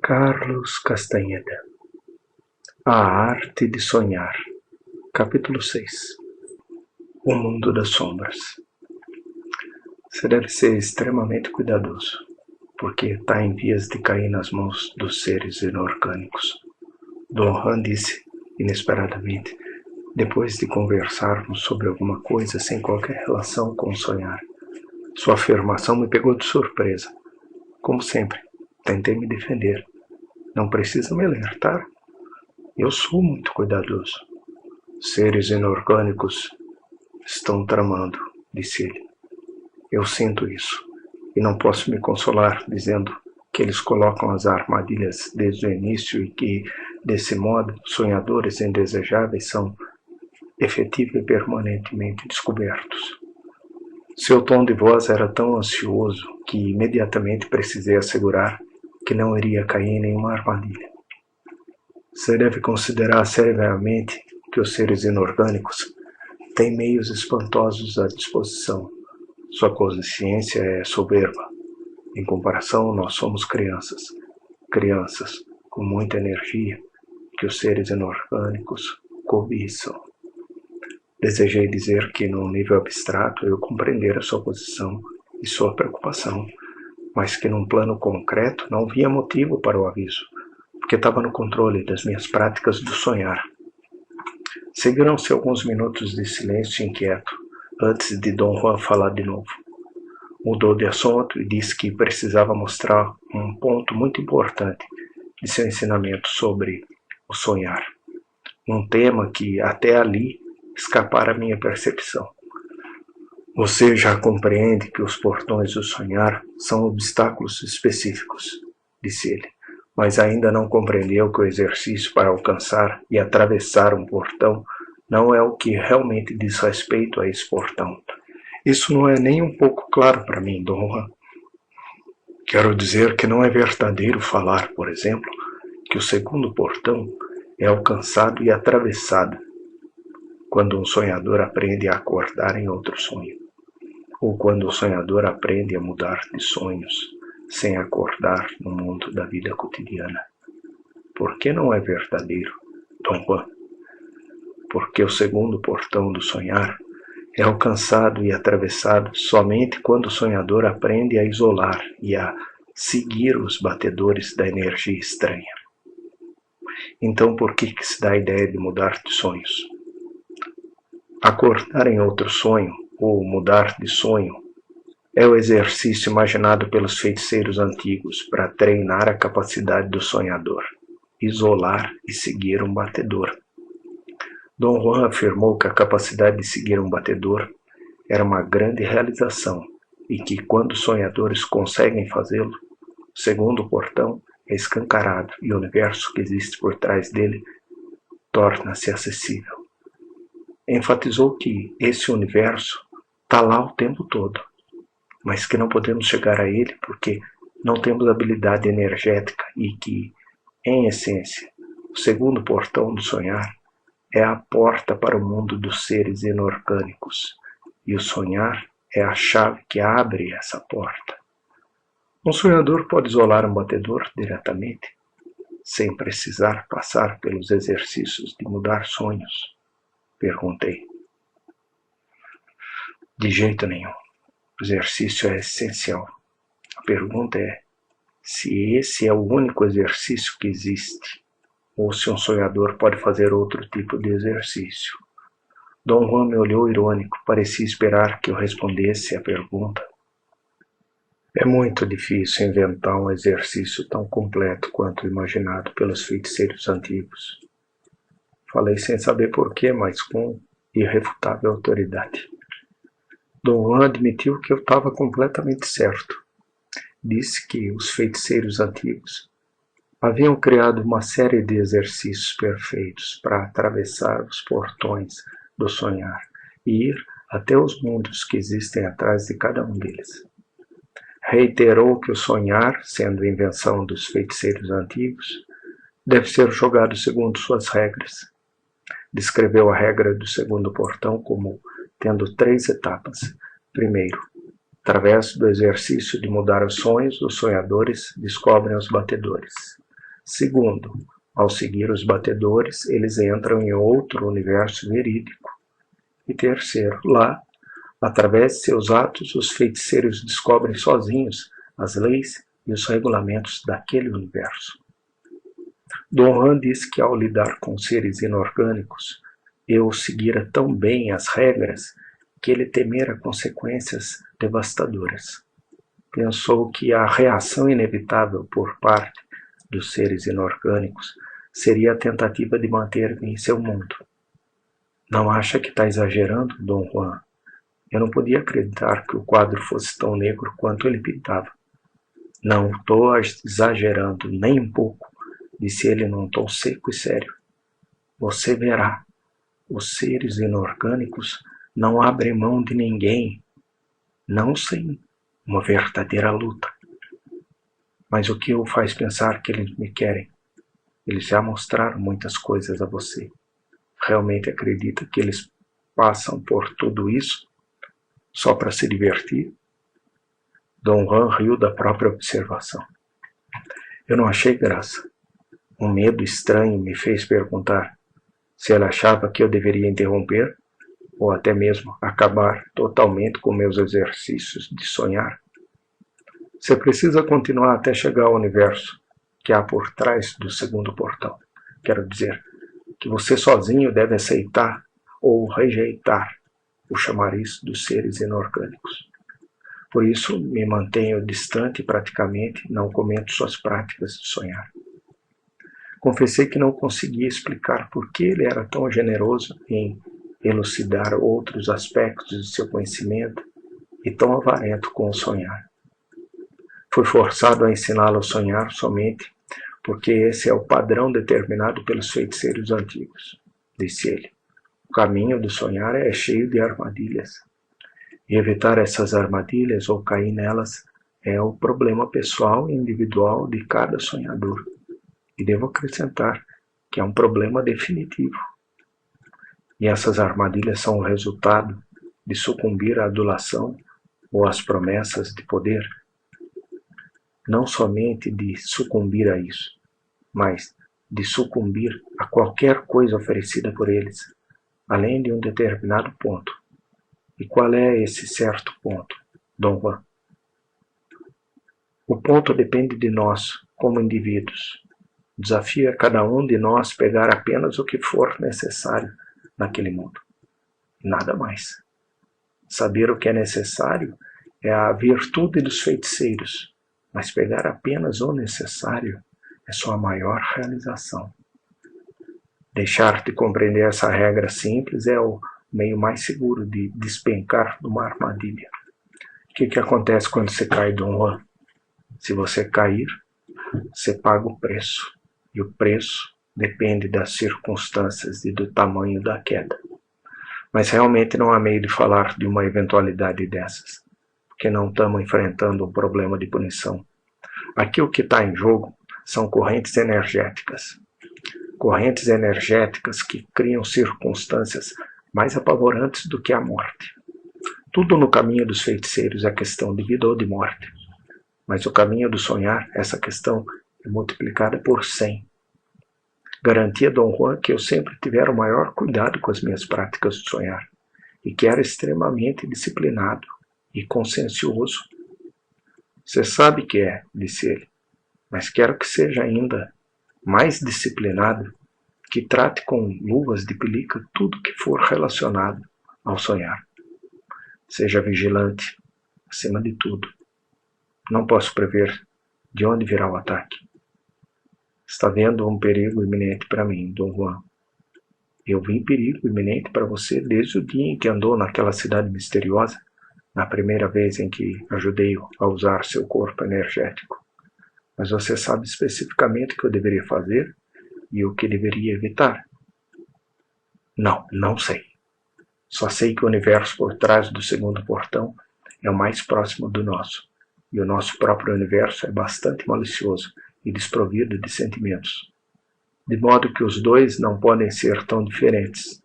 Carlos Castanheda. A arte de sonhar. Capítulo 6. O mundo das sombras. Você deve ser extremamente cuidadoso, porque está em vias de cair nas mãos dos seres inorgânicos. Don Juan disse, inesperadamente, depois de conversarmos sobre alguma coisa sem qualquer relação com o sonhar. Sua afirmação me pegou de surpresa. Como sempre, tentei me defender. Não precisa me alertar. Eu sou muito cuidadoso. Seres inorgânicos estão tramando, disse ele. Eu sinto isso, e não posso me consolar dizendo que eles colocam as armadilhas desde o início e que, desse modo, sonhadores indesejáveis são efetiva e permanentemente descobertos. Seu tom de voz era tão ansioso que imediatamente precisei assegurar que não iria cair em nenhuma armadilha. Você deve considerar seriamente que os seres inorgânicos têm meios espantosos à disposição. Sua consciência é soberba. Em comparação, nós somos crianças. Crianças com muita energia que os seres inorgânicos cobiçam. Desejei dizer que, num nível abstrato, eu compreendera sua posição e sua preocupação, mas que, num plano concreto, não via motivo para o aviso, porque estava no controle das minhas práticas do sonhar. Seguiram-se alguns minutos de silêncio inquieto, antes de Don Juan falar de novo. Mudou de assunto e disse que precisava mostrar um ponto muito importante de seu ensinamento sobre o sonhar. Um tema que, até ali, escapara à minha percepção. Você já compreende que os portões do sonhar são obstáculos específicos, disse ele, mas ainda não compreendeu que o exercício para alcançar e atravessar um portão não é o que realmente diz respeito a esse portão. Isso não é nem um pouco claro para mim, Don Juan. Quero dizer que não é verdadeiro falar, por exemplo, que o segundo portão é alcançado e atravessado quando um sonhador aprende a acordar em outro sonho, ou quando o sonhador aprende a mudar de sonhos sem acordar no mundo da vida cotidiana. Por que não é verdadeiro, Don Juan? Porque o segundo portão do sonhar é alcançado e atravessado somente quando o sonhador aprende a isolar e a seguir os batedores da energia estranha. Então, por que se dá a ideia de mudar de sonhos? Acordar em outro sonho, ou mudar de sonho, é o exercício imaginado pelos feiticeiros antigos para treinar a capacidade do sonhador, isolar e seguir um batedor. Don Juan afirmou que a capacidade de seguir um batedor era uma grande realização e que, quando os sonhadores conseguem fazê-lo, o segundo portão é escancarado e o universo que existe por trás dele torna-se acessível. Enfatizou que esse universo está lá o tempo todo, mas que não podemos chegar a ele porque não temos habilidade energética e que, em essência, o segundo portão do sonhar é a porta para o mundo dos seres inorgânicos, e o sonhar é a chave que abre essa porta. Um sonhador pode isolar um batedor diretamente, sem precisar passar pelos exercícios de mudar sonhos? Perguntei. De jeito nenhum. O exercício é essencial. A pergunta é se esse é o único exercício que existe, ou se um sonhador pode fazer outro tipo de exercício. Don Juan me olhou irônico, parecia esperar que eu respondesse a pergunta. É muito difícil inventar um exercício tão completo quanto o imaginado pelos feiticeiros antigos. Falei sem saber porquê, mas com irrefutável autoridade. Don Juan admitiu que eu estava completamente certo. Disse que os feiticeiros antigos haviam criado uma série de exercícios perfeitos para atravessar os portões do sonhar e ir até os mundos que existem atrás de cada um deles. Reiterou que o sonhar, sendo invenção dos feiticeiros antigos, deve ser jogado segundo suas regras. Descreveu a regra do segundo portão como tendo 3 etapas. Primeiro, através do exercício de mudar os sonhos, os sonhadores descobrem os batedores. Segundo, ao seguir os batedores, eles entram em outro universo verídico. E terceiro, lá, através de seus atos, os feiticeiros descobrem sozinhos as leis e os regulamentos daquele universo. Dom Juan diz que ao lidar com seres inorgânicos, eu seguira tão bem as regras que ele temera consequências devastadoras. Pensou que a reação inevitável por parte dos seres inorgânicos seria a tentativa de manter-me em seu mundo. Não acha que está exagerando, Dom Juan? Eu não podia acreditar que o quadro fosse tão negro quanto ele pintava. Não estou exagerando nem um pouco, disse ele num tom seco e sério. Você verá, os seres inorgânicos não abrem mão de ninguém, não sem uma verdadeira luta. Mas o que o faz pensar que eles me querem? Eles já mostraram muitas coisas a você. Realmente acredita que eles passam por tudo isso só para se divertir? Dom Juan riu da própria observação. Eu não achei graça. Um medo estranho me fez perguntar se ela achava que eu deveria interromper ou até mesmo acabar totalmente com meus exercícios de sonhar. Você precisa continuar até chegar ao universo que há por trás do segundo portão. Quero dizer que você sozinho deve aceitar ou rejeitar o chamariz dos seres inorgânicos. Por isso, me mantenho distante e praticamente não comento suas práticas de sonhar. Confessei que não conseguia explicar por que ele era tão generoso em elucidar outros aspectos de seu conhecimento e tão avarento com o sonhar. Fui forçado a ensiná-lo a sonhar somente porque esse é o padrão determinado pelos feiticeiros antigos, disse ele. O caminho do sonhar é cheio de armadilhas. E evitar essas armadilhas ou cair nelas é o problema pessoal e individual de cada sonhador. E devo acrescentar que é um problema definitivo. E essas armadilhas são o resultado de sucumbir à adulação ou às promessas de poder. Não somente de sucumbir a isso, mas de sucumbir a qualquer coisa oferecida por eles, além de um determinado ponto. E qual é esse certo ponto, Dom Juan? O ponto depende de nós, como indivíduos. O desafio é cada um de nós pegar apenas o que for necessário naquele mundo. Nada mais. Saber o que é necessário é a virtude dos feiticeiros, mas pegar apenas o necessário é sua maior realização. Deixar de compreender essa regra simples é o meio mais seguro de despencar numa armadilha. O que acontece quando você cai, Dom Juan? Se você cair, você paga o preço. E o preço depende das circunstâncias e do tamanho da queda. Mas realmente não há meio de falar de uma eventualidade dessas, porque não estamos enfrentando um problema de punição. Aqui o que está em jogo são correntes energéticas. Correntes energéticas que criam circunstâncias mais apavorantes do que a morte. Tudo no caminho dos feiticeiros é questão de vida ou de morte. Mas o caminho do sonhar, essa questão é multiplicada por 100. Garantia Dom Juan que eu sempre tivera o maior cuidado com as minhas práticas de sonhar e que era extremamente disciplinado e consciencioso. Você sabe que é, disse ele, mas quero que seja ainda mais disciplinado, que trate com luvas de pelica tudo que for relacionado ao sonhar. Seja vigilante, acima de tudo. Não posso prever de onde virá o ataque. Está vendo um perigo iminente para mim, Dom Juan. Eu vi perigo iminente para você desde o dia em que andou naquela cidade misteriosa, na primeira vez em que ajudei-o a usar seu corpo energético. Mas você sabe especificamente o que eu deveria fazer e o que deveria evitar? Não sei. Só sei que o universo por trás do segundo portão é o mais próximo do nosso, e o nosso próprio universo é bastante malicioso e desprovido de sentimentos, de modo que os dois não podem ser tão diferentes.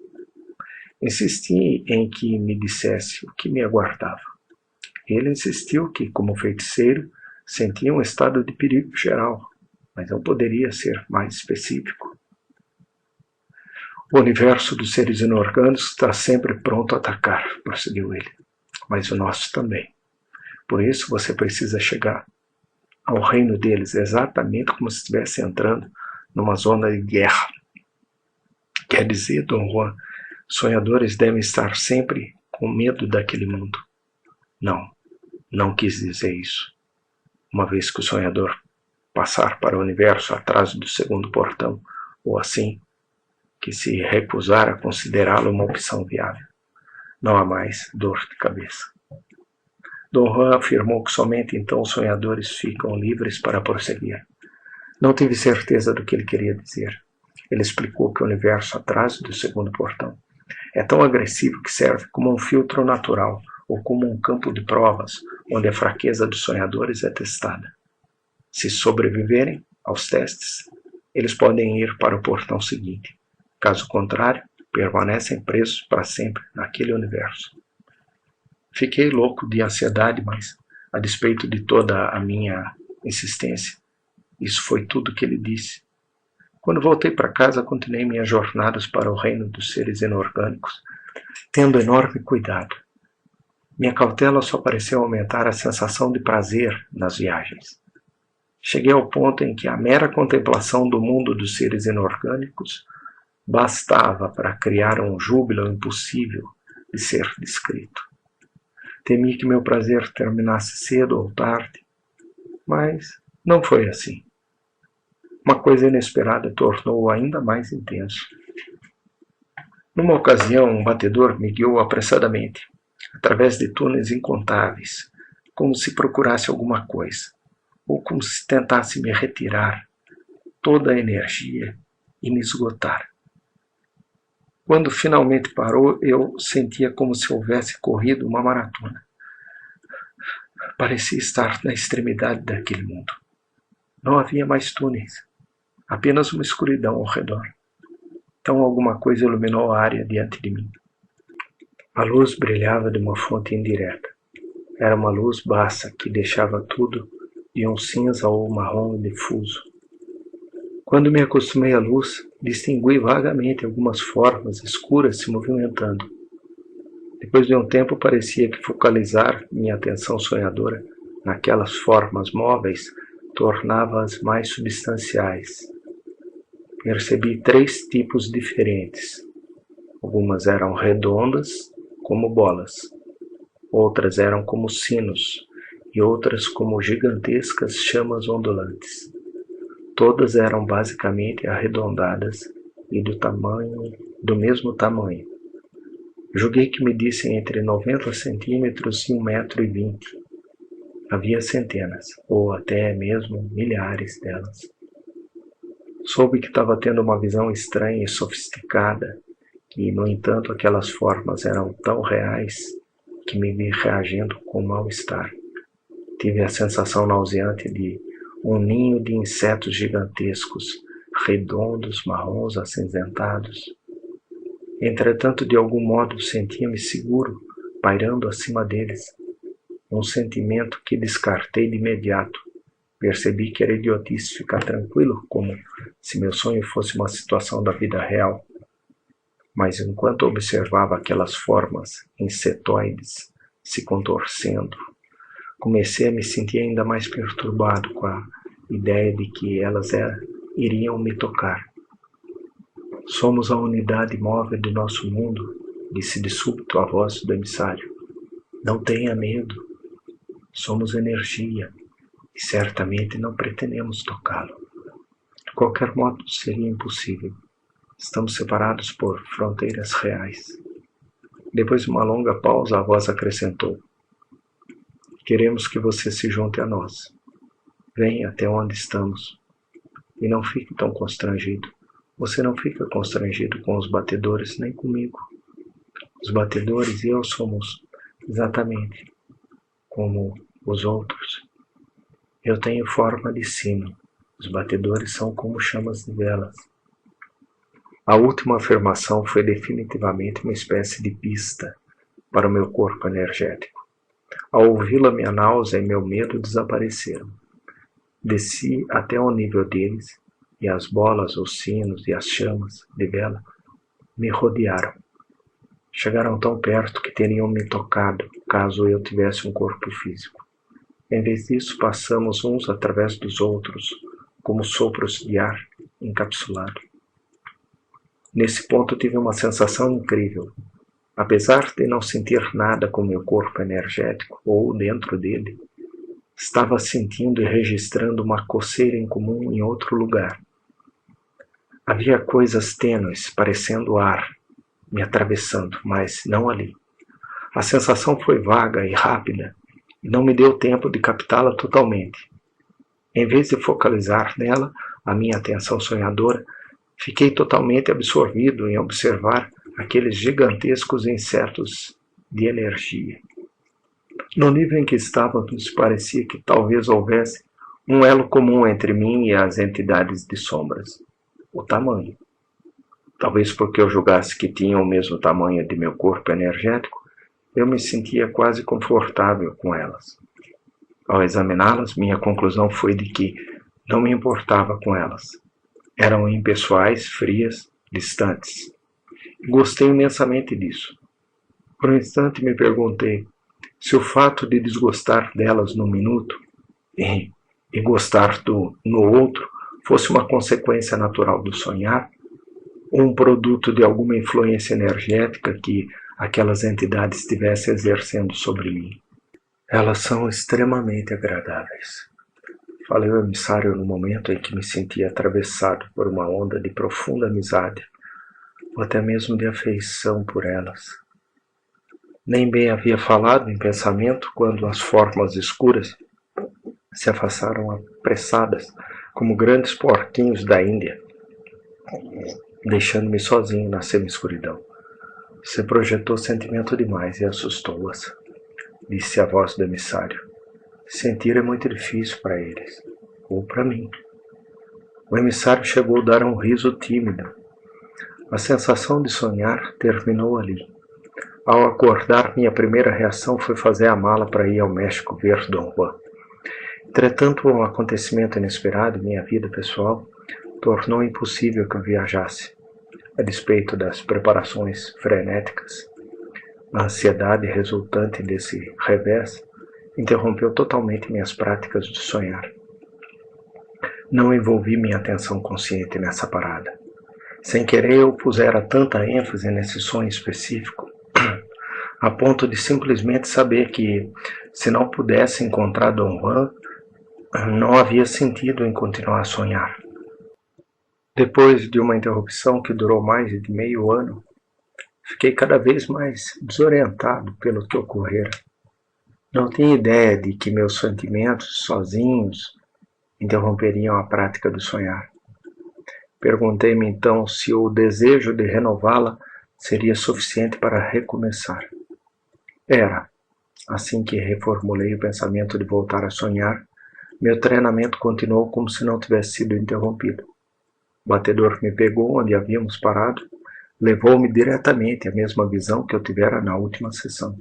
Insisti em que me dissesse o que me aguardava. Ele insistiu que, como feiticeiro, sentia um estado de perigo geral, mas eu poderia ser mais específico. O universo dos seres inorgânicos está sempre pronto a atacar, prosseguiu ele, mas o nosso também. Por isso você precisa chegar ao reino deles exatamente como se estivesse entrando numa zona de guerra. Quer dizer, Dom Juan, sonhadores devem estar sempre com medo daquele mundo. Não quis dizer isso. Uma vez que o sonhador passar para o universo atrás do segundo portão, ou assim, que se recusar a considerá-lo uma opção viável. Não há mais dor de cabeça. Dom Juan afirmou que somente então os sonhadores ficam livres para prosseguir. Não tive certeza do que ele queria dizer. Ele explicou que o universo atrás do segundo portão é tão agressivo que serve como um filtro natural ou como um campo de provas onde a fraqueza dos sonhadores é testada. Se sobreviverem aos testes, eles podem ir para o portão seguinte. Caso contrário, permanecem presos para sempre naquele universo. Fiquei louco de ansiedade, mas, a despeito de toda a minha insistência, isso foi tudo que ele disse. Quando voltei para casa, continuei minhas jornadas para o reino dos seres inorgânicos, tendo enorme cuidado. Minha cautela só pareceu aumentar a sensação de prazer nas viagens. Cheguei ao ponto em que a mera contemplação do mundo dos seres inorgânicos bastava para criar um júbilo impossível de ser descrito. Temi que meu prazer terminasse cedo ou tarde, mas não foi assim. Uma coisa inesperada tornou-o ainda mais intenso. Numa ocasião, um batedor me guiou apressadamente, através de túneis incontáveis, como se procurasse alguma coisa, ou como se tentasse me retirar toda a energia e me esgotar. Quando finalmente parou, eu sentia como se houvesse corrido uma maratona. Parecia estar na extremidade daquele mundo. Não havia mais túneis, apenas uma escuridão ao redor. Então alguma coisa iluminou a área diante de mim. A luz brilhava de uma fonte indireta. Era uma luz baça que deixava tudo de um cinza ou marrom difuso. Quando me acostumei à luz, distingui vagamente algumas formas escuras se movimentando. Depois de um tempo, parecia que focalizar minha atenção sonhadora naquelas formas móveis tornava-as mais substanciais. Percebi 3 tipos diferentes. Algumas eram redondas, como bolas. Outras eram como sinos, e outras como gigantescas chamas ondulantes. Todas eram basicamente arredondadas e do mesmo tamanho. Julguei que medissem entre 90 centímetros e 1,20 m. Havia centenas, ou até mesmo milhares delas. Soube que estava tendo uma visão estranha e sofisticada, e, no entanto, aquelas formas eram tão reais que me vi reagindo com mal-estar. Tive a sensação nauseante de um ninho de insetos gigantescos, redondos, marrons, acinzentados. Entretanto, de algum modo, sentia-me seguro, pairando acima deles. Um sentimento que descartei de imediato. Percebi que era idiotice ficar tranquilo, como se meu sonho fosse uma situação da vida real. Mas enquanto observava aquelas formas insetoides se contorcendo, comecei a me sentir ainda mais perturbado com a ideia de que elas iriam me tocar. Somos a unidade móvel de nosso mundo, disse de súbito a voz do emissário. Não tenha medo. Somos energia e certamente não pretendemos tocá-lo. De qualquer modo, seria impossível. Estamos separados por fronteiras reais. Depois de uma longa pausa, a voz acrescentou. Queremos que você se junte a nós. Venha até onde estamos. E não fique tão constrangido. Você não fica constrangido com os batedores, nem comigo. Os batedores e eu somos exatamente como os outros. Eu tenho forma de sino. Os batedores são como chamas de velas. A última afirmação foi definitivamente uma espécie de pista para o meu corpo energético. Ao ouvi-la, minha náusea e meu medo desapareceram. Desci até ao nível deles, e as bolas, os sinos e as chamas de vela me rodearam. Chegaram tão perto que teriam me tocado caso eu tivesse um corpo físico. Em vez disso, passamos uns através dos outros, como sopros de ar encapsulado. Nesse ponto tive uma sensação incrível. Apesar de não sentir nada com meu corpo energético ou dentro dele, estava sentindo e registrando uma coceira incomum em outro lugar. Havia coisas tênues, parecendo ar, me atravessando, mas não ali. A sensação foi vaga e rápida, e não me deu tempo de captá-la totalmente. Em vez de focalizar nela a minha atenção sonhadora, fiquei totalmente absorvido em observar aqueles gigantescos insetos de energia. No nível em que estávamos, parecia que talvez houvesse um elo comum entre mim e as entidades de sombras: o tamanho. Talvez porque eu julgasse que tinham o mesmo tamanho de meu corpo energético, eu me sentia quase confortável com elas. Ao examiná-las, minha conclusão foi de que não me importava com elas. Eram impessoais, frias, distantes. Gostei imensamente disso. Por um instante me perguntei se o fato de desgostar delas num minuto e gostar no outro fosse uma consequência natural do sonhar, ou um produto de alguma influência energética que aquelas entidades estivessem exercendo sobre mim. Elas são extremamente agradáveis. Falei ao emissário no momento em que me sentia atravessado por uma onda de profunda amizade, ou até mesmo de afeição por elas. Nem bem havia falado em pensamento quando as formas escuras se afastaram apressadas, como grandes porquinhos da Índia, deixando-me sozinho na semi-escuridão. Você projetou sentimento demais e assustou-as, disse a voz do emissário. Sentir é muito difícil para eles, ou para mim. O emissário chegou a dar um riso tímido. A sensação de sonhar terminou ali. Ao acordar, minha primeira reação foi fazer a mala para ir ao México ver Dom Juan. Entretanto, um acontecimento inesperado em minha vida pessoal tornou impossível que eu viajasse. A despeito das preparações frenéticas, a ansiedade resultante desse revés interrompeu totalmente minhas práticas de sonhar. Não envolvi minha atenção consciente nessa parada. Sem querer, eu pusera tanta ênfase nesse sonho específico, a ponto de simplesmente saber que, se não pudesse encontrar Dom Juan, não havia sentido em continuar a sonhar. Depois de uma interrupção que durou mais de meio ano, fiquei cada vez mais desorientado pelo que ocorrera. Não tinha ideia de que meus sentimentos, sozinhos, interromperiam a prática do sonhar. Perguntei-me então se o desejo de renová-la seria suficiente para recomeçar. Era. Assim que reformulei o pensamento de voltar a sonhar, meu treinamento continuou como se não tivesse sido interrompido. O batedor me pegou onde havíamos parado, levou-me diretamente à mesma visão que eu tivera na última sessão.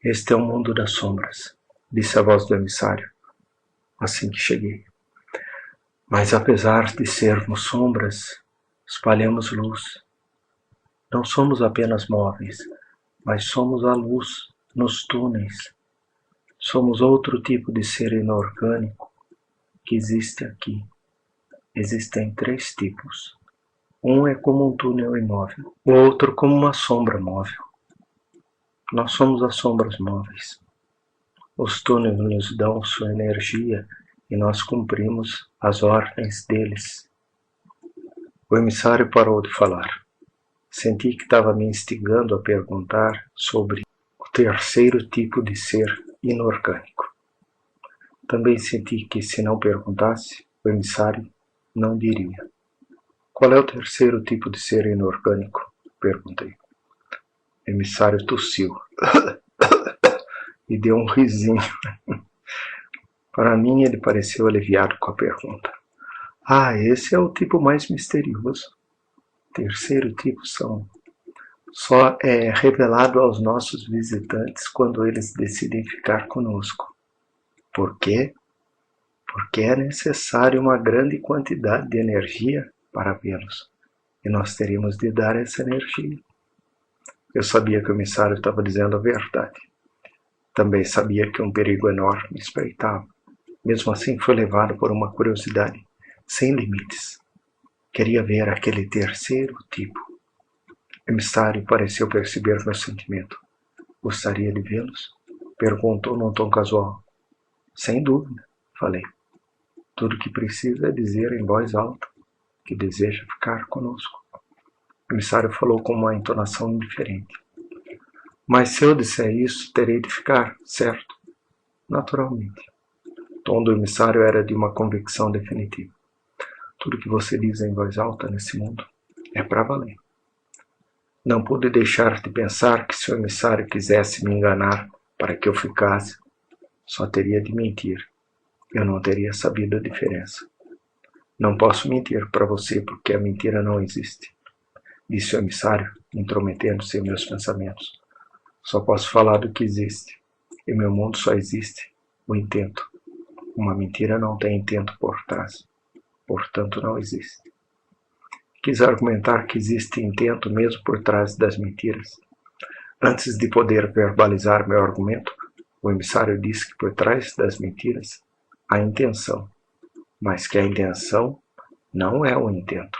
Este é o mundo das sombras, disse a voz do emissário, assim que cheguei. Mas apesar de sermos sombras, espalhamos luz. Não somos apenas móveis, mas somos a luz nos túneis. Somos outro tipo de ser inorgânico que existe aqui. Existem 3 tipos. Um é como um túnel imóvel, o outro como uma sombra móvel. Nós somos as sombras móveis. Os túneis nos dão sua energia e nós cumprimos as ordens deles. O emissário parou de falar. Senti que estava me instigando a perguntar sobre o terceiro tipo de ser inorgânico. Também senti que, se não perguntasse, o emissário não diria. Qual é o terceiro tipo de ser inorgânico? Perguntei. O emissário tossiu e deu um risinho. Para mim, ele pareceu aliviado com a pergunta. Esse é o tipo mais misterioso. Terceiro tipo só é revelado aos nossos visitantes quando eles decidem ficar conosco. Por quê? porque é necessário uma grande quantidade de energia para vê-los, e nós teríamos de dar essa energia. Eu sabia que o emissário estava dizendo a verdade. Também sabia que um perigo enorme espreitava. Mesmo assim, fui levado por uma curiosidade sem limites. Queria ver aquele terceiro tipo. O emissário pareceu perceber meu sentimento. Gostaria de vê-los? Perguntou num tom casual. Sem dúvida, falei. Tudo que precisa é dizer em voz alta que deseja ficar conosco. O emissário falou com uma entonação indiferente. Mas se eu disser isso, terei de ficar, certo? Naturalmente. O tom do emissário era de uma convicção definitiva. Tudo que você diz em voz alta nesse mundo é para valer. Não pude deixar de pensar que se o emissário quisesse me enganar para que eu ficasse, só teria de mentir. Eu não teria sabido a diferença. Não posso mentir para você porque a mentira não existe, disse o emissário, intrometendo-se em meus pensamentos. Só posso falar do que existe. Em meu mundo só existe o intento. Uma mentira não tem intento por trás. Portanto, não existe. Quis argumentar que existe intento mesmo por trás das mentiras. Antes de poder verbalizar meu argumento, o emissário disse que por trás das mentiras há intenção, mas que a intenção não é o intento.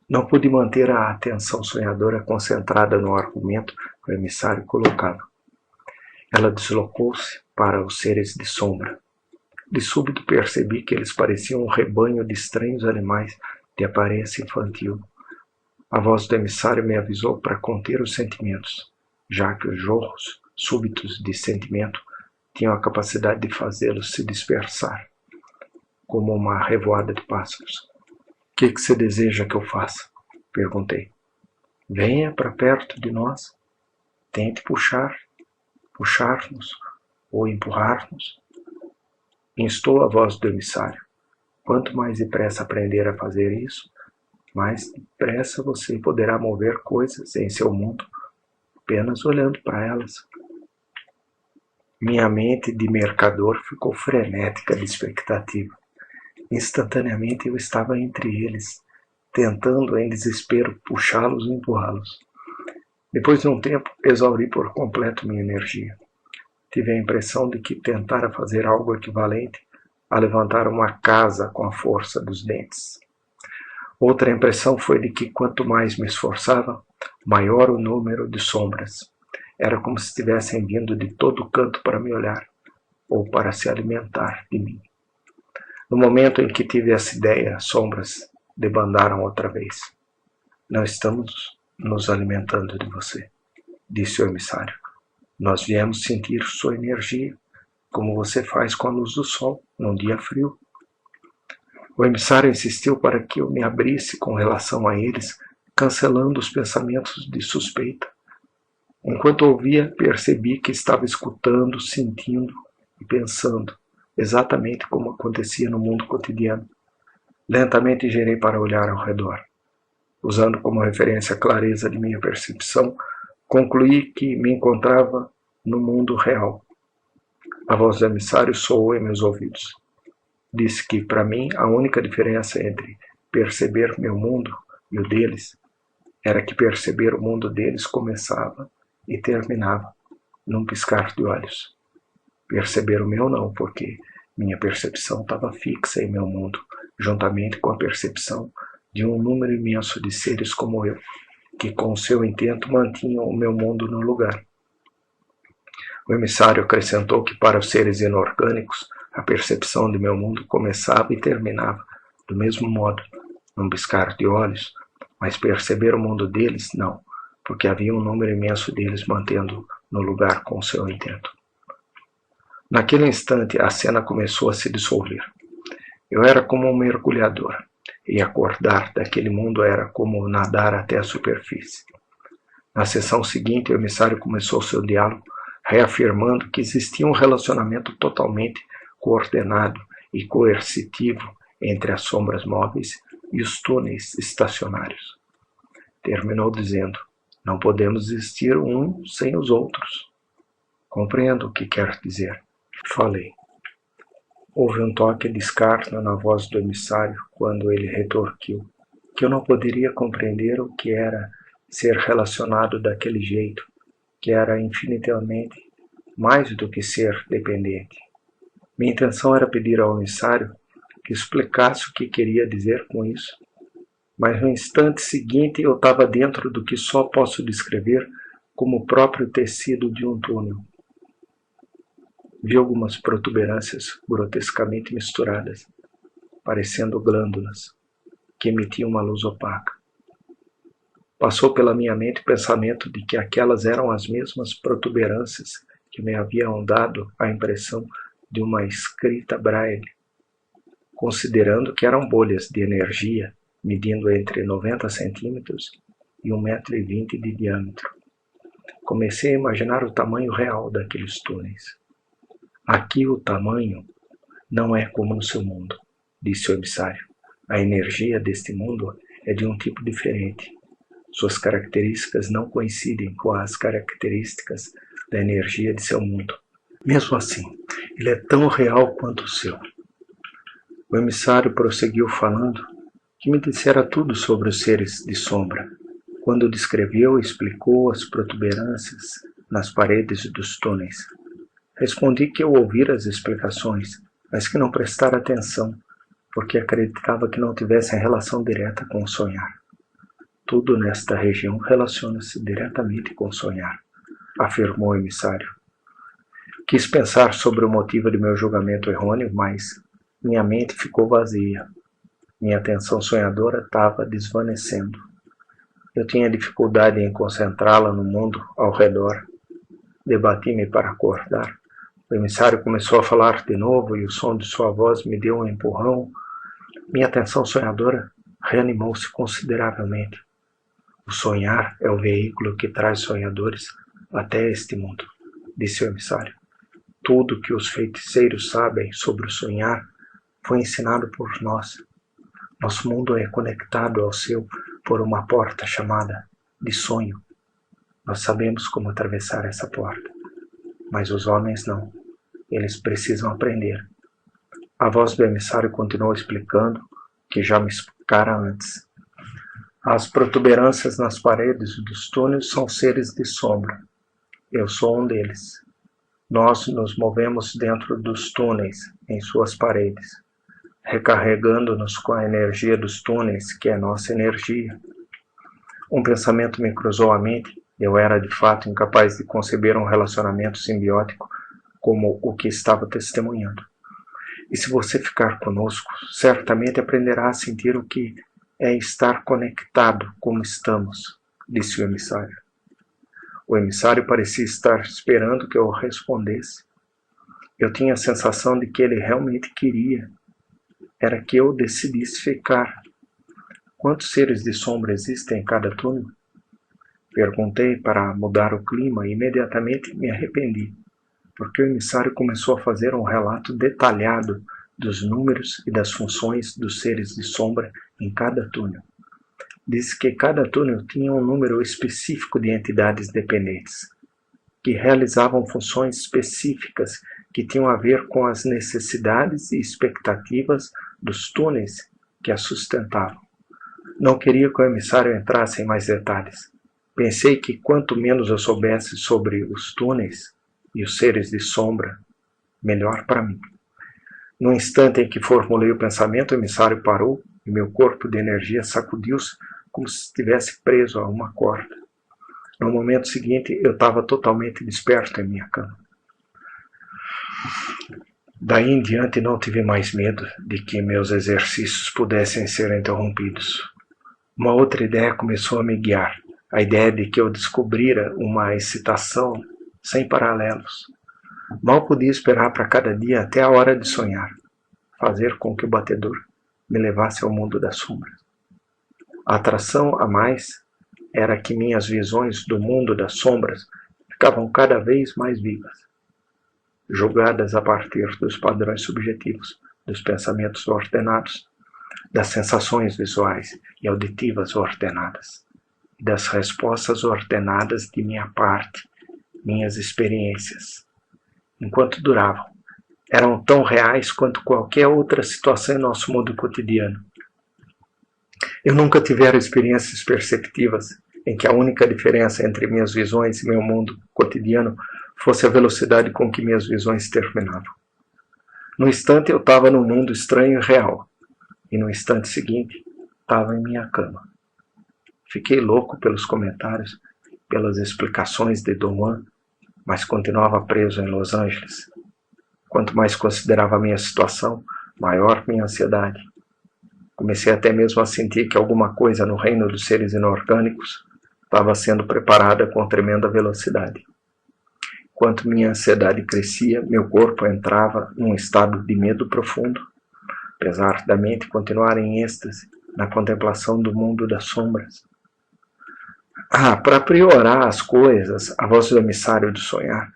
Não pude manter a atenção sonhadora concentrada no argumento que o emissário colocava. Ela deslocou-se para os seres de sombra. De súbito percebi que eles pareciam um rebanho de estranhos animais de aparência infantil. A voz do emissário me avisou para conter os sentimentos, já que os jorros súbitos de sentimento tinham a capacidade de fazê-los se dispersar, como uma revoada de pássaros. O que você deseja que eu faça? Perguntei. Venha para perto de nós. Tente puxar-nos ou empurrar-nos. Instou a voz do emissário. Quanto mais depressa aprender a fazer isso, mais depressa você poderá mover coisas em seu mundo, apenas olhando para elas. Minha mente de mercador ficou frenética de expectativa. Instantaneamente eu estava entre eles, tentando em desespero puxá-los e empurrá-los. Depois de um tempo, exauri por completo minha energia. Tive a impressão de que tentara fazer algo equivalente a levantar uma casa com a força dos dentes. Outra impressão foi de que quanto mais me esforçava, maior o número de sombras. Era como se estivessem vindo de todo canto para me olhar, ou para se alimentar de mim. No momento em que tive essa ideia, as sombras debandaram outra vez. Não estamos nos alimentando de você, disse o emissário. Nós viemos sentir sua energia, como você faz com a luz do sol, num dia frio. O emissário insistiu para que eu me abrisse com relação a eles, cancelando os pensamentos de suspeita. Enquanto ouvia, percebi que estava escutando, sentindo e pensando, exatamente como acontecia no mundo cotidiano. Lentamente girei para olhar ao redor. Usando como referência a clareza de minha percepção, concluí que me encontrava no mundo real. A voz do emissário soou em meus ouvidos. Disse que, para mim, a única diferença entre perceber meu mundo e o deles era que perceber o mundo deles começava e terminava num piscar de olhos. Perceber o meu não, porque minha percepção estava fixa em meu mundo, juntamente com a percepção de um número imenso de seres como eu, que com seu intento mantinham o meu mundo no lugar. O emissário acrescentou que para os seres inorgânicos, a percepção de meu mundo começava e terminava do mesmo modo, num piscar de olhos, mas perceber o mundo deles, não, porque havia um número imenso deles mantendo no lugar com seu intento. Naquele instante, a cena começou a se dissolver. Eu era como um mergulhador, e acordar daquele mundo era como nadar até a superfície. Na sessão seguinte, o emissário começou seu diálogo, reafirmando que existia um relacionamento totalmente coordenado e coercitivo entre as sombras móveis e os túneis estacionários. Terminou dizendo, não podemos existir um sem os outros. Compreendo o que quer dizer. Falei. Houve um toque de escárnio na voz do emissário quando ele retorquiu que eu não poderia compreender o que era ser relacionado daquele jeito, que era infinitamente mais do que ser dependente. Minha intenção era pedir ao emissário que explicasse o que queria dizer com isso, mas no instante seguinte eu estava dentro do que só posso descrever como o próprio tecido de um túnel. Vi algumas protuberâncias grotescamente misturadas, parecendo glândulas, que emitiam uma luz opaca. Passou pela minha mente o pensamento de que aquelas eram as mesmas protuberâncias que me haviam dado a impressão de uma escrita braille, considerando que eram bolhas de energia medindo entre 90 centímetros e 1,20 m de diâmetro. Comecei a imaginar o tamanho real daqueles túneis. Aqui o tamanho não é como no seu mundo, disse o emissário. A energia deste mundo é de um tipo diferente. Suas características não coincidem com as características da energia de seu mundo. Mesmo assim, ele é tão real quanto o seu. O emissário prosseguiu falando que me dissera tudo sobre os seres de sombra, quando descreveu e explicou as protuberâncias nas paredes dos túneis. Respondi que eu ouvira as explicações, mas que não prestara atenção, porque acreditava que não tivessem relação direta com o sonhar. Tudo nesta região relaciona-se diretamente com o sonhar, afirmou o emissário. Quis pensar sobre o motivo de meu julgamento errôneo, mas minha mente ficou vazia. Minha atenção sonhadora estava desvanecendo. Eu tinha dificuldade em concentrá-la no mundo ao redor. Debati-me para acordar. O emissário começou a falar de novo e o som de sua voz me deu um empurrão. Minha atenção sonhadora reanimou-se consideravelmente. O sonhar é o veículo que traz sonhadores até este mundo, disse o emissário. Tudo que os feiticeiros sabem sobre o sonhar foi ensinado por nós. Nosso mundo é conectado ao seu por uma porta chamada de sonho. Nós sabemos como atravessar essa porta, mas os homens não. Eles precisam aprender. A voz do emissário continuou explicando o que já me explicara antes. As protuberâncias nas paredes dos túneis são seres de sombra. Eu sou um deles. Nós nos movemos dentro dos túneis, em suas paredes, recarregando-nos com a energia dos túneis, que é nossa energia. Um pensamento me cruzou a mente. Eu era, de fato, incapaz de conceber um relacionamento simbiótico como o que estava testemunhando. E se você ficar conosco, certamente aprenderá a sentir o que é estar conectado como estamos, disse o emissário. O emissário parecia estar esperando que eu respondesse. Eu tinha a sensação de que ele realmente queria. Era que eu decidisse ficar. Quantos seres de sombra existem em cada túnel? Perguntei para mudar o clima e imediatamente me arrependi, porque o emissário começou a fazer um relato detalhado dos números e das funções dos seres de sombra em cada túnel. Disse que cada túnel tinha um número específico de entidades dependentes, que realizavam funções específicas que tinham a ver com as necessidades e expectativas dos túneis que as sustentavam. Não queria que o emissário entrasse em mais detalhes. Pensei que quanto menos eu soubesse sobre os túneis e os seres de sombra, melhor para mim. No instante em que formulei o pensamento, o emissário parou e meu corpo de energia sacudiu-se como se estivesse preso a uma corda. No momento seguinte, eu estava totalmente desperto em minha cama. Daí em diante não tive mais medo de que meus exercícios pudessem ser interrompidos. Uma outra ideia começou a me guiar, a ideia de que eu descobrira uma excitação sem paralelos. Mal podia esperar para cada dia até a hora de sonhar, fazer com que o batedor me levasse ao mundo das sombras. A atração a mais era que minhas visões do mundo das sombras ficavam cada vez mais vivas, julgadas a partir dos padrões subjetivos, dos pensamentos ordenados, das sensações visuais e auditivas ordenadas, e das respostas ordenadas de minha parte, minhas experiências. Enquanto duravam, eram tão reais quanto qualquer outra situação em nosso mundo cotidiano. Eu nunca tivera experiências perceptivas em que a única diferença entre minhas visões e meu mundo cotidiano fosse a velocidade com que minhas visões terminavam. No instante eu estava num mundo estranho e real, e no instante seguinte estava em minha cama. Fiquei louco pelos comentários, pelas explicações de Don Juan, mas continuava preso em Los Angeles. Quanto mais considerava a minha situação, maior minha ansiedade. Comecei até mesmo a sentir que alguma coisa no reino dos seres inorgânicos estava sendo preparada com tremenda velocidade. Quanto minha ansiedade crescia, meu corpo entrava num estado de medo profundo, apesar da mente continuar em êxtase na contemplação do mundo das sombras. Para piorar as coisas, a voz do emissário do sonhar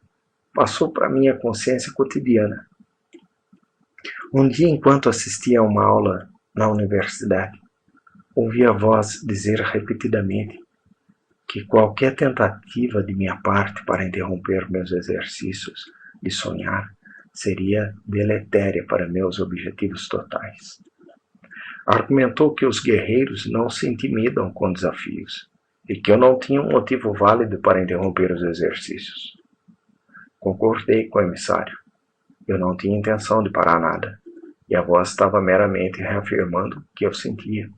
passou para minha consciência cotidiana. Um dia, enquanto assistia a uma aula na universidade, ouvi a voz dizer repetidamente que qualquer tentativa de minha parte para interromper meus exercícios de sonhar seria deletéria para meus objetivos totais. Argumentou que os guerreiros não se intimidam com desafios e que eu não tinha um motivo válido para interromper os exercícios. Concordei com o emissário. Eu não tinha intenção de parar nada, e a voz estava meramente reafirmando o que eu sentia.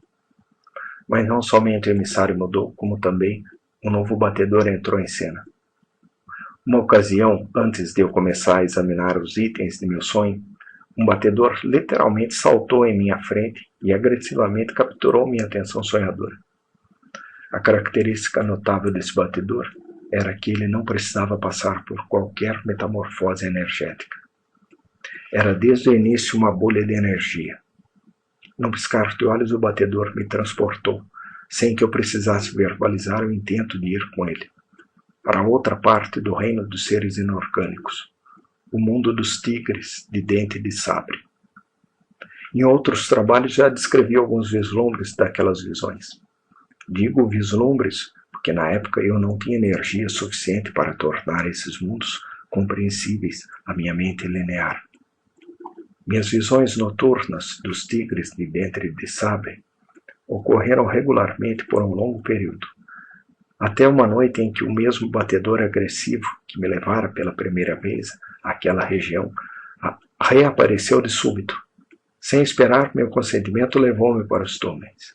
Mas não somente o emissário mudou, como também um novo batedor entrou em cena. Uma ocasião, antes de eu começar a examinar os itens de meu sonho, um batedor literalmente saltou em minha frente e agressivamente capturou minha atenção sonhadora. A característica notável desse batedor era que ele não precisava passar por qualquer metamorfose energética. Era desde o início uma bolha de energia. Num piscar de olhos, o batedor me transportou, sem que eu precisasse verbalizar o intento de ir com ele, para outra parte do reino dos seres inorgânicos, o mundo dos tigres de dente de sabre. Em outros trabalhos já descrevi alguns vislumbres daquelas visões. Digo vislumbres porque na época eu não tinha energia suficiente para tornar esses mundos compreensíveis à minha mente linear. Minhas visões noturnas dos tigres de dente de sabre ocorreram regularmente por um longo período, até uma noite em que o mesmo batedor agressivo que me levara pela primeira vez àquela região reapareceu de súbito. Sem esperar meu consentimento, levou-me para os túneis.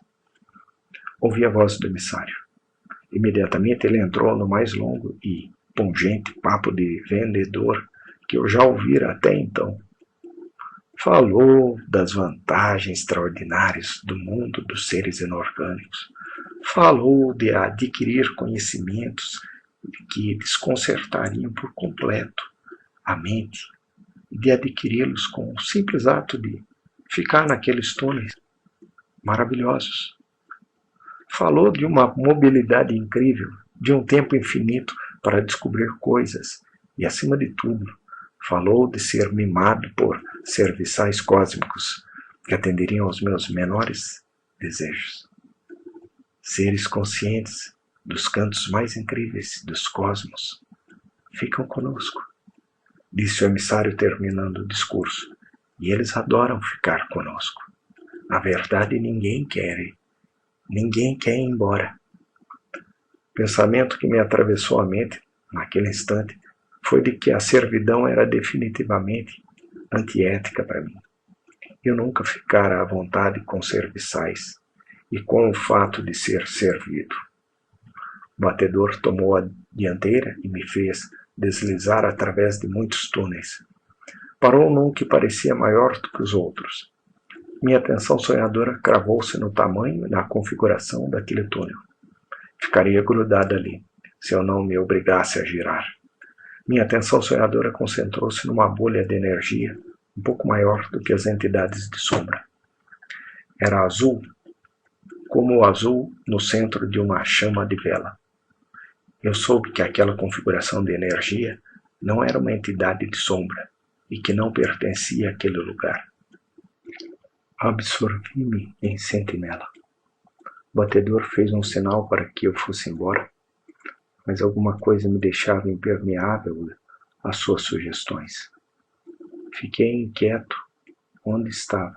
Ouvi a voz do emissário. Imediatamente ele entrou no mais longo e pungente papo de vendedor que eu já ouvira até então. Falou das vantagens extraordinárias do mundo dos seres inorgânicos. Falou de adquirir conhecimentos que desconcertariam por completo a mente e de adquiri-los com o simples ato de ficar naqueles túneis maravilhosos. Falou de uma mobilidade incrível, de um tempo infinito para descobrir coisas e, acima de tudo, falou de ser mimado por serviçais cósmicos que atenderiam aos meus menores desejos. Seres conscientes dos cantos mais incríveis dos cosmos ficam conosco, disse o emissário terminando o discurso, e eles adoram ficar conosco. Na verdade, ninguém quer ir embora. O pensamento que me atravessou a mente naquele instante foi de que a servidão era definitivamente antiética para mim. Eu nunca ficara à vontade com serviçais e com o fato de ser servido. O batedor tomou a dianteira e me fez deslizar através de muitos túneis. Parou num que parecia maior do que os outros. Minha atenção sonhadora cravou-se no tamanho e na configuração daquele túnel. Ficaria grudada ali, se eu não me obrigasse a girar. Minha atenção sonhadora concentrou-se numa bolha de energia um pouco maior do que as entidades de sombra. Era azul, como o azul no centro de uma chama de vela. Eu soube que aquela configuração de energia não era uma entidade de sombra e que não pertencia àquele lugar. Absorvi-me em sentinela. O batedor fez um sinal para que eu fosse embora, mas alguma coisa me deixava impermeável às suas sugestões. Fiquei inquieto onde estava,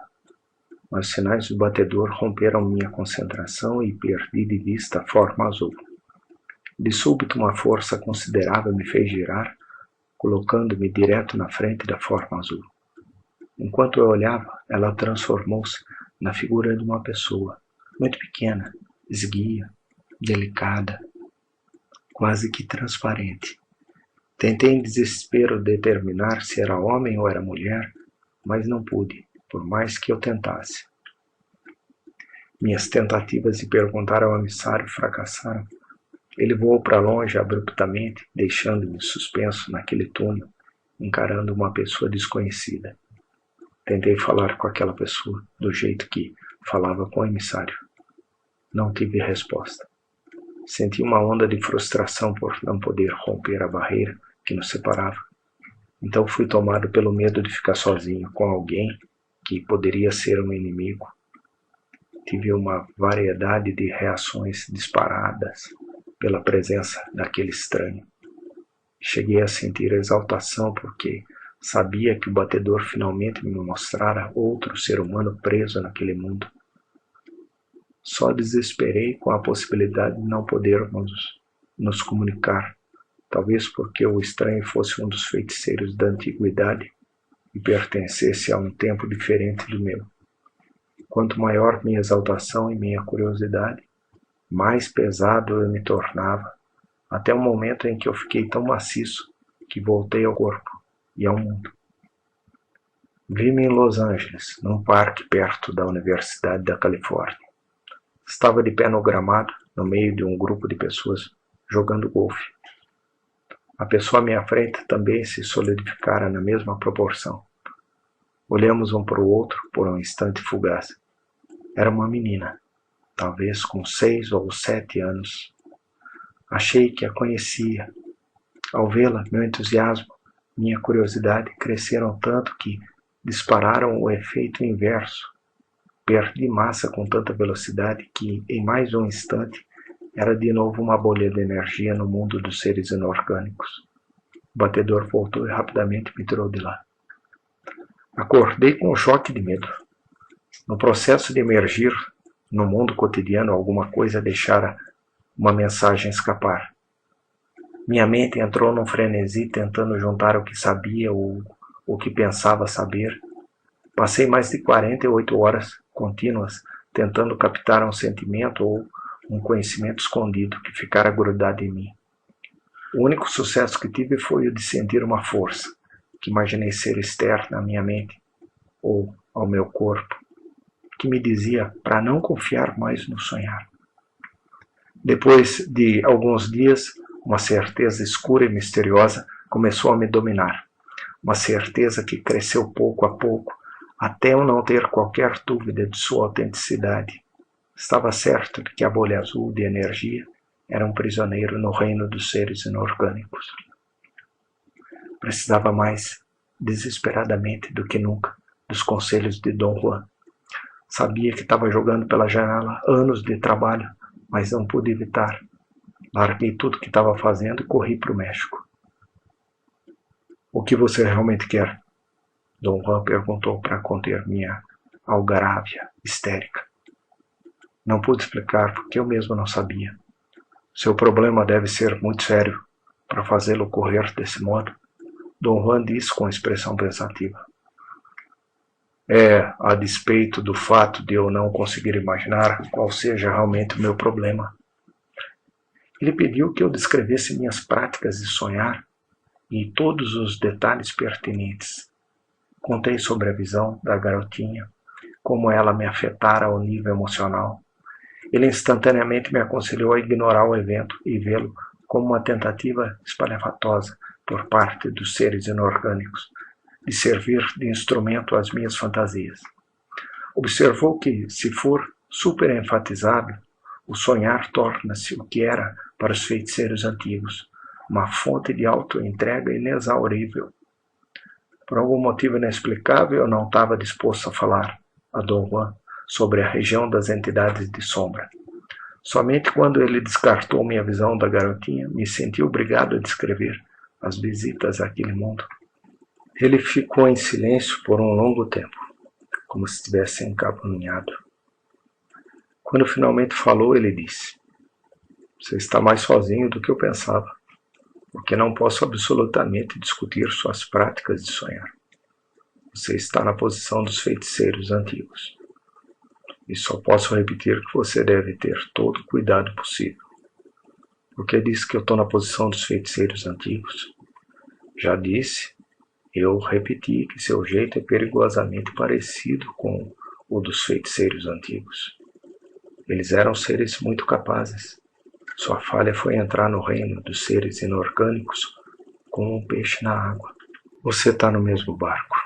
mas os sinais do batedor romperam minha concentração e perdi de vista a forma azul. De súbito, uma força considerável me fez girar, colocando-me direto na frente da forma azul. Enquanto eu olhava, ela transformou-se na figura de uma pessoa, muito pequena, esguia, delicada, quase que transparente. Tentei em desespero determinar se era homem ou era mulher, mas não pude, por mais que eu tentasse. Minhas tentativas de perguntar ao emissário fracassaram. Ele voou para longe abruptamente, deixando-me suspenso naquele túnel, encarando uma pessoa desconhecida. Tentei falar com aquela pessoa do jeito que falava com o emissário. Não tive resposta. Senti uma onda de frustração por não poder romper a barreira que nos separava. Então fui tomado pelo medo de ficar sozinho com alguém que poderia ser um inimigo. Tive uma variedade de reações disparadas pela presença daquele estranho. Cheguei a sentir exaltação porque sabia que o batedor finalmente me mostrara outro ser humano preso naquele mundo. Só desesperei com a possibilidade de não podermos nos comunicar, talvez porque o estranho fosse um dos feiticeiros da antiguidade e pertencesse a um tempo diferente do meu. Quanto maior minha exaltação e minha curiosidade, mais pesado eu me tornava, até o momento em que eu fiquei tão maciço que voltei ao corpo e ao mundo. Vi-me em Los Angeles, num parque perto da Universidade da Califórnia. Estava de pé no gramado, no meio de um grupo de pessoas jogando golfe. A pessoa à minha frente também se solidificara na mesma proporção. Olhamos um para o outro por um instante fugaz. Era uma menina, talvez com 6 ou 7 anos. Achei que a conhecia. Ao vê-la, meu entusiasmo, minha curiosidade cresceram tanto que dispararam o efeito inverso. Perdi massa com tanta velocidade que, em mais um instante, era de novo uma bolha de energia no mundo dos seres inorgânicos. O batedor voltou e rapidamente me tirou de lá. Acordei com um choque de medo. No processo de emergir no mundo cotidiano, alguma coisa deixara uma mensagem escapar. Minha mente entrou num frenesi tentando juntar o que sabia ou o que pensava saber. Passei mais de 48 horas contínuas tentando captar um sentimento ou um conhecimento escondido que ficara grudado em mim. O único sucesso que tive foi o de sentir uma força, que imaginei ser externa à minha mente ou ao meu corpo, que me dizia para não confiar mais no sonhar. Depois de alguns dias, uma certeza escura e misteriosa começou a me dominar. Uma certeza que cresceu pouco a pouco, até eu não ter qualquer dúvida de sua autenticidade. Estava certo de que a bolha azul de energia era um prisioneiro no reino dos seres inorgânicos. Precisava mais, desesperadamente do que nunca, dos conselhos de Dom Juan. Sabia que estava jogando pela janela anos de trabalho, mas não pude evitar. Larguei tudo que estava fazendo e corri para o México. O que você realmente quer? Dom Juan perguntou para conter minha algarávia histérica. Não pude explicar porque eu mesmo não sabia. Seu problema deve ser muito sério para fazê-lo correr desse modo, Dom Juan disse com expressão pensativa. É a despeito do fato de eu não conseguir imaginar qual seja realmente o meu problema. Ele pediu que eu descrevesse minhas práticas de sonhar e todos os detalhes pertinentes. Contei sobre a visão da garotinha, como ela me afetara ao nível emocional. Ele instantaneamente me aconselhou a ignorar o evento e vê-lo como uma tentativa espalhafatosa por parte dos seres inorgânicos de servir de instrumento às minhas fantasias. Observou que, se for superenfatizado, o sonhar torna-se o que era para os feiticeiros antigos, uma fonte de autoentrega inexaurível. Por algum motivo inexplicável, eu não estava disposto a falar a Dom Juan sobre a região das entidades de sombra. Somente quando ele descartou minha visão da garotinha, me senti obrigado a descrever as visitas àquele mundo. Ele ficou em silêncio por um longo tempo, como se estivesse encabrunhado. Quando finalmente falou, ele disse: "Você está mais sozinho do que eu pensava, porque não posso absolutamente discutir suas práticas de sonhar. Você está na posição dos feiticeiros antigos. E só posso repetir que você deve ter todo o cuidado possível. Por que disse que eu estou na posição dos feiticeiros antigos? Já disse, eu repeti que seu jeito é perigosamente parecido com o dos feiticeiros antigos. Eles eram seres muito capazes. Sua falha foi entrar no reino dos seres inorgânicos como um peixe na água. Você está no mesmo barco.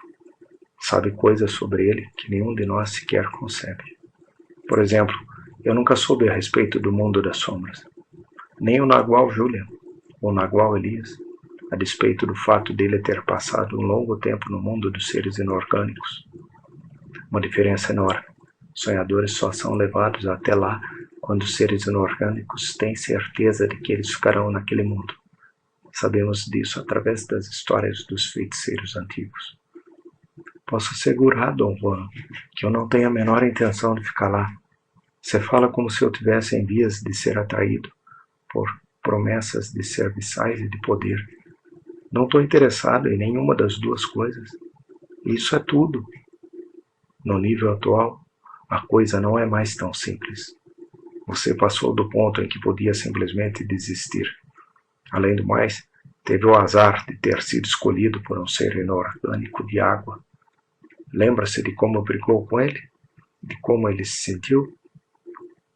Sabe coisas sobre ele que nenhum de nós sequer concebe. Por exemplo, eu nunca soube a respeito do mundo das sombras. Nem o Nagual Julian, ou Nagual Elias, a despeito do fato dele ter passado um longo tempo no mundo dos seres inorgânicos. Uma diferença enorme. Sonhadores só são levados até lá quando os seres inorgânicos têm certeza de que eles ficarão naquele mundo. Sabemos disso através das histórias dos feiticeiros antigos. Posso assegurar, Dom Juan, que eu não tenho a menor intenção de ficar lá. Você fala como se eu tivesse em vias de ser atraído por promessas de serviçais e de poder. Não estou interessado em nenhuma das duas coisas. Isso é tudo. No nível atual, a coisa não é mais tão simples. Você passou do ponto em que podia simplesmente desistir. Além do mais, teve o azar de ter sido escolhido por um ser inorgânico de água. Lembra-se de como brigou com ele? De como ele se sentiu?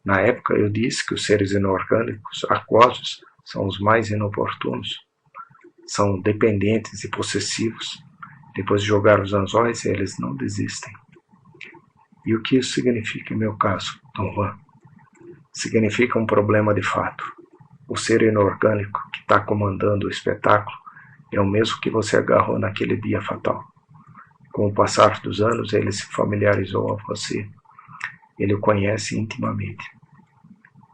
Na época eu disse que os seres inorgânicos aquosos são os mais inoportunos. São dependentes e possessivos. Depois de jogar os anzóis, eles não desistem. E o que isso significa em meu caso, Dom Juan? Significa um problema de fato. O ser inorgânico que está comandando o espetáculo é o mesmo que você agarrou naquele dia fatal. Com o passar dos anos, ele se familiarizou a você. Ele o conhece intimamente.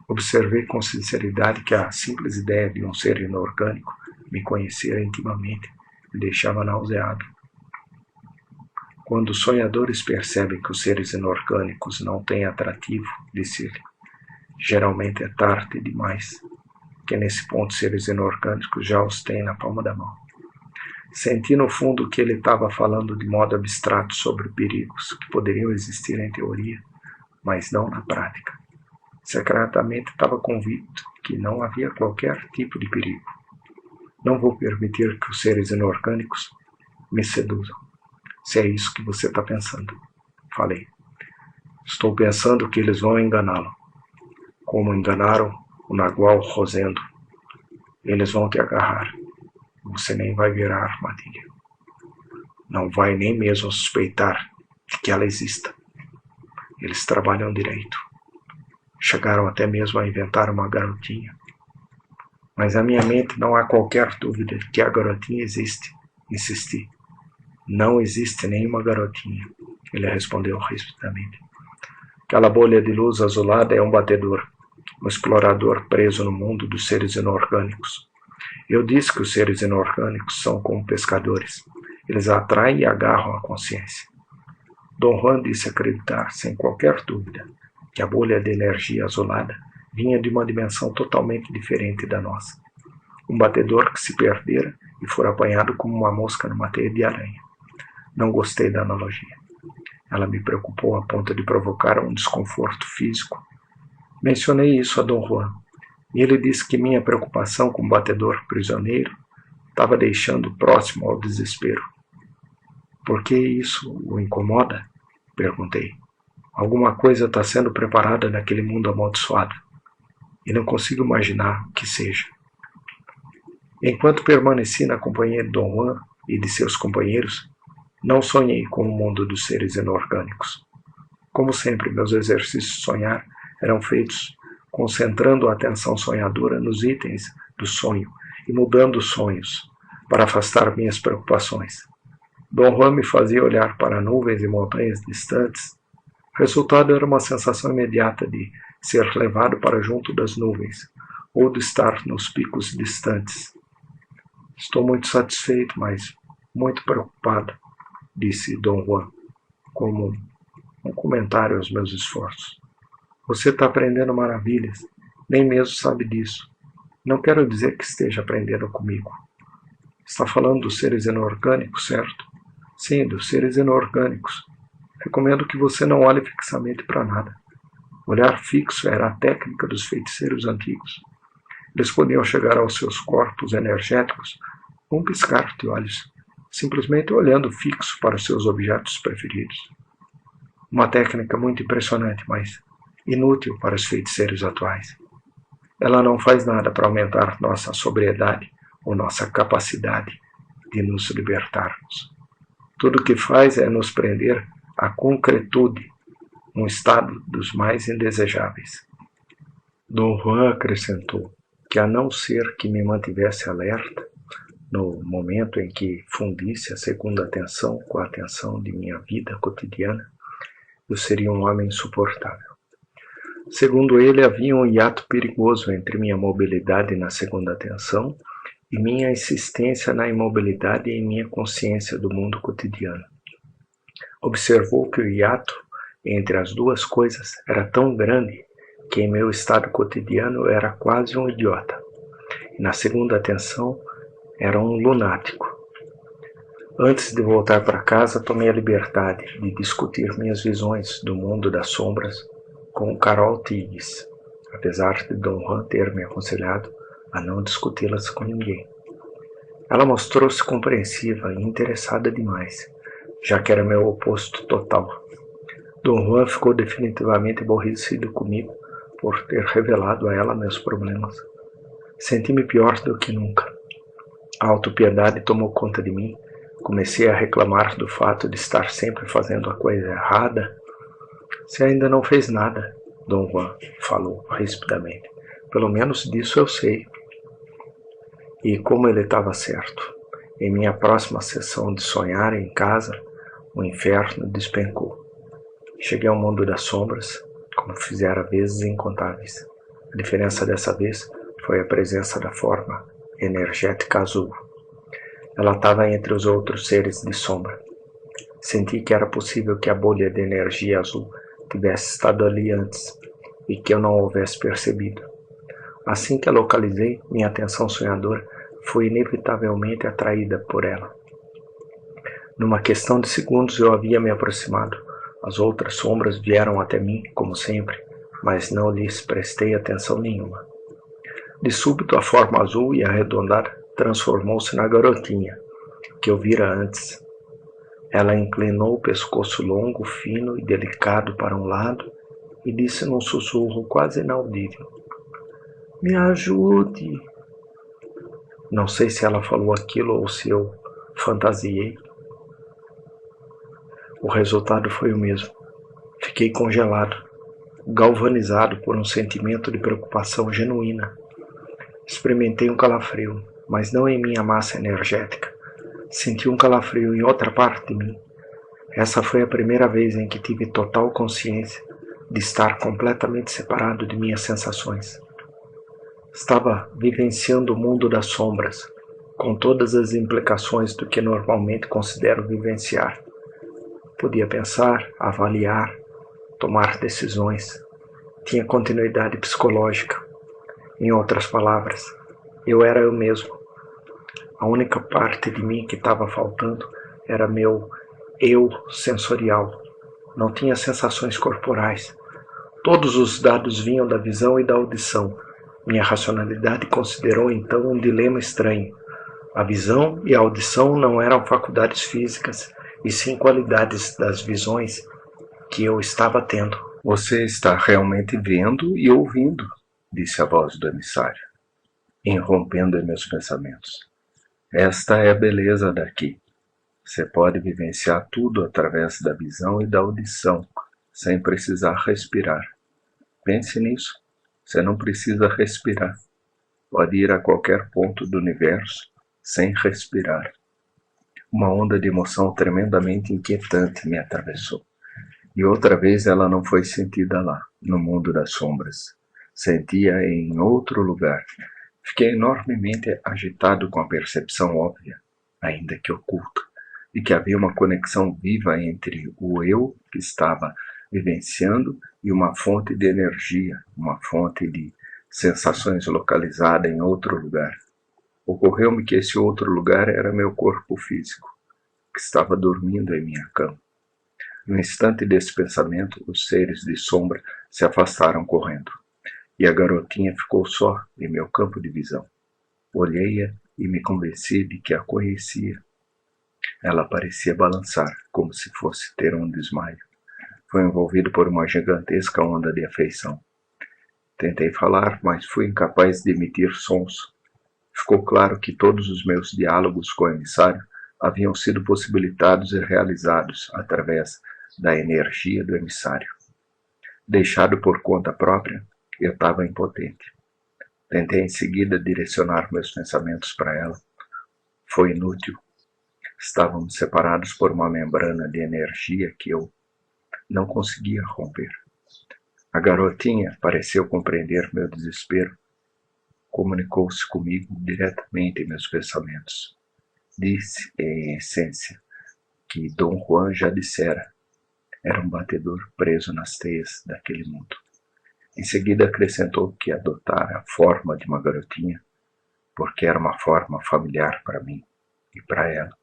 Observei com sinceridade que a simples ideia de um ser inorgânico me conhecer intimamente me deixava nauseado. Quando os sonhadores percebem que os seres inorgânicos não têm atrativo, disse-lhe, geralmente é tarde demais, que nesse ponto os seres inorgânicos já os têm na palma da mão. Senti no fundo que ele estava falando de modo abstrato sobre perigos que poderiam existir em teoria, mas não na prática. Secretamente estava convicto que não havia qualquer tipo de perigo. Não vou permitir que os seres inorgânicos me seduzam. Se é isso que você está pensando, falei. Estou pensando que eles vão enganá-lo, como enganaram o Nagual Rosendo. Eles vão te agarrar. Você nem vai ver a armadilha. Não vai nem mesmo suspeitar de que ela exista. Eles trabalham direito. Chegaram até mesmo a inventar uma garotinha. Mas na minha mente não há qualquer dúvida de que a garotinha existe. Insisti. Não existe nenhuma garotinha, ele respondeu rispidamente. Aquela bolha de luz azulada é um batedor, um explorador preso no mundo dos seres inorgânicos. Eu disse que os seres inorgânicos são como pescadores. Eles atraem e agarram a consciência. Dom Juan disse acreditar, sem qualquer dúvida, que a bolha de energia azulada vinha de uma dimensão totalmente diferente da nossa. Um batedor que se perdera e for apanhado como uma mosca numa teia de aranha. Não gostei da analogia. Ela me preocupou a ponto de provocar um desconforto físico. Mencionei isso a Dom Juan, e ele disse que minha preocupação com o batedor prisioneiro estava deixando próximo ao desespero. Por que isso o incomoda? Perguntei. Alguma coisa está sendo preparada naquele mundo amaldiçoado, e não consigo imaginar o que seja. Enquanto permaneci na companhia de Dom Juan e de seus companheiros, não sonhei com o mundo dos seres inorgânicos. Como sempre, meus exercícios de sonhar eram feitos concentrando a atenção sonhadora nos itens do sonho e mudando os sonhos para afastar minhas preocupações. Dom Juan me fazia olhar para nuvens e montanhas distantes. O resultado era uma sensação imediata de ser levado para junto das nuvens ou de estar nos picos distantes. Estou muito satisfeito, mas muito preocupado, disse Dom Juan, como um comentário aos meus esforços. Você está aprendendo maravilhas, nem mesmo sabe disso. Não quero dizer que esteja aprendendo comigo. Está falando dos seres inorgânicos, certo? Sim, dos seres inorgânicos. Recomendo que você não olhe fixamente para nada. Olhar fixo era a técnica dos feiticeiros antigos. Eles podiam chegar aos seus corpos energéticos com um piscar de olhos, simplesmente olhando fixo para os seus objetos preferidos. Uma técnica muito impressionante, mas inútil para os feiticeiros atuais. Ela não faz nada para aumentar nossa sobriedade ou nossa capacidade de nos libertarmos. Tudo o que faz é nos prender à concretude, um estado dos mais indesejáveis. Dom Juan acrescentou que, a não ser que me mantivesse alerta, no momento em que fundisse a segunda atenção com a atenção de minha vida cotidiana, eu seria um homem insuportável. Segundo ele, havia um hiato perigoso entre minha mobilidade na segunda atenção e minha insistência na imobilidade em minha consciência do mundo cotidiano. Observou que o hiato entre as duas coisas era tão grande que em meu estado cotidiano eu era quase um idiota, e na segunda atenção era um lunático. Antes de voltar para casa, tomei a liberdade de discutir minhas visões do mundo das sombras com Carol Tigges, apesar de Dom Juan ter me aconselhado a não discuti-las com ninguém. Ela mostrou-se compreensiva e interessada demais, já que era meu oposto total. Dom Juan ficou definitivamente aborrecido comigo por ter revelado a ela meus problemas. Senti-me pior do que nunca. A autopiedade tomou conta de mim. Comecei a reclamar do fato de estar sempre fazendo a coisa errada. Você ainda não fez nada, Dom Juan falou rispidamente. Pelo menos disso eu sei. E como ele estava certo. Em minha próxima sessão de sonhar em casa, o inferno despencou. Cheguei ao mundo das sombras, como fizera vezes incontáveis. A diferença dessa vez foi a presença da forma energética azul. Ela estava entre os outros seres de sombra. Senti que era possível que a bolha de energia azul tivesse estado ali antes e que eu não houvesse percebido. Assim que a localizei, minha atenção sonhadora foi inevitavelmente atraída por ela. Numa questão de segundos eu havia me aproximado. As outras sombras vieram até mim, como sempre, mas não lhes prestei atenção nenhuma. De súbito, a forma azul e arredondada transformou-se na garotinha, que eu vira antes. Ela inclinou o pescoço longo, fino e delicado para um lado e disse num sussurro quase inaudível: "Me ajude!" Não sei se ela falou aquilo ou se eu fantasiei. O resultado foi o mesmo. Fiquei congelado, galvanizado por um sentimento de preocupação genuína. Experimentei um calafrio, mas não em minha massa energética. Senti um calafrio em outra parte de mim. Essa foi a primeira vez em que tive total consciência de estar completamente separado de minhas sensações. Estava vivenciando o mundo das sombras, com todas as implicações do que normalmente considero vivenciar. Podia pensar, avaliar, tomar decisões. Tinha continuidade psicológica. Em outras palavras, eu era eu mesmo. A única parte de mim que estava faltando era meu eu sensorial. Não tinha sensações corporais. Todos os dados vinham da visão e da audição. Minha racionalidade considerou então um dilema estranho. A visão e a audição não eram faculdades físicas, e sim qualidades das visões que eu estava tendo. Você está realmente vendo e ouvindo, disse a voz do emissário, irrompendo em meus pensamentos. Esta é a beleza daqui. Você pode vivenciar tudo através da visão e da audição, sem precisar respirar. Pense nisso. Você não precisa respirar. Pode ir a qualquer ponto do universo sem respirar. Uma onda de emoção tremendamente inquietante me atravessou. E outra vez ela não foi sentida lá, no mundo das sombras. Sentia em outro lugar. Fiquei enormemente agitado com a percepção óbvia, ainda que oculta, e que havia uma conexão viva entre o eu que estava vivenciando e uma fonte de energia, uma fonte de sensações localizada em outro lugar. Ocorreu-me que esse outro lugar era meu corpo físico, que estava dormindo em minha cama. No instante desse pensamento, os seres de sombra se afastaram correndo, e a garotinha ficou só em meu campo de visão. Olhei-a e me convenci de que a conhecia. Ela parecia balançar, como se fosse ter um desmaio. Foi envolvido por uma gigantesca onda de afeição. Tentei falar, mas fui incapaz de emitir sons. Ficou claro que todos os meus diálogos com o emissário haviam sido possibilitados e realizados através da energia do emissário. Deixado por conta própria, eu estava impotente. Tentei em seguida direcionar meus pensamentos para ela. Foi inútil. Estávamos separados por uma membrana de energia que eu não conseguia romper. A garotinha pareceu compreender meu desespero. Comunicou-se comigo diretamente em meus pensamentos. Disse, em essência, que Dom Juan já dissera. Era um batedor preso nas teias daquele mundo. Em seguida acrescentou que adotara a forma de uma garotinha, porque era uma forma familiar para mim e para ela,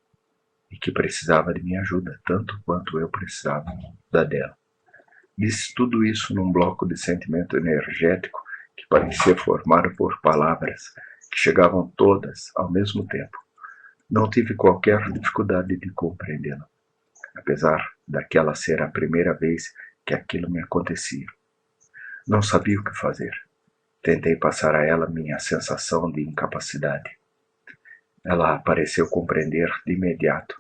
e que precisava de minha ajuda, tanto quanto eu precisava da dela. Disse tudo isso num bloco de sentimento energético que parecia formado por palavras que chegavam todas ao mesmo tempo. Não tive qualquer dificuldade de compreendê-lo, apesar daquela ser a primeira vez que aquilo me acontecia. Não sabia o que fazer. Tentei passar a ela minha sensação de incapacidade. Ela pareceu compreender de imediato.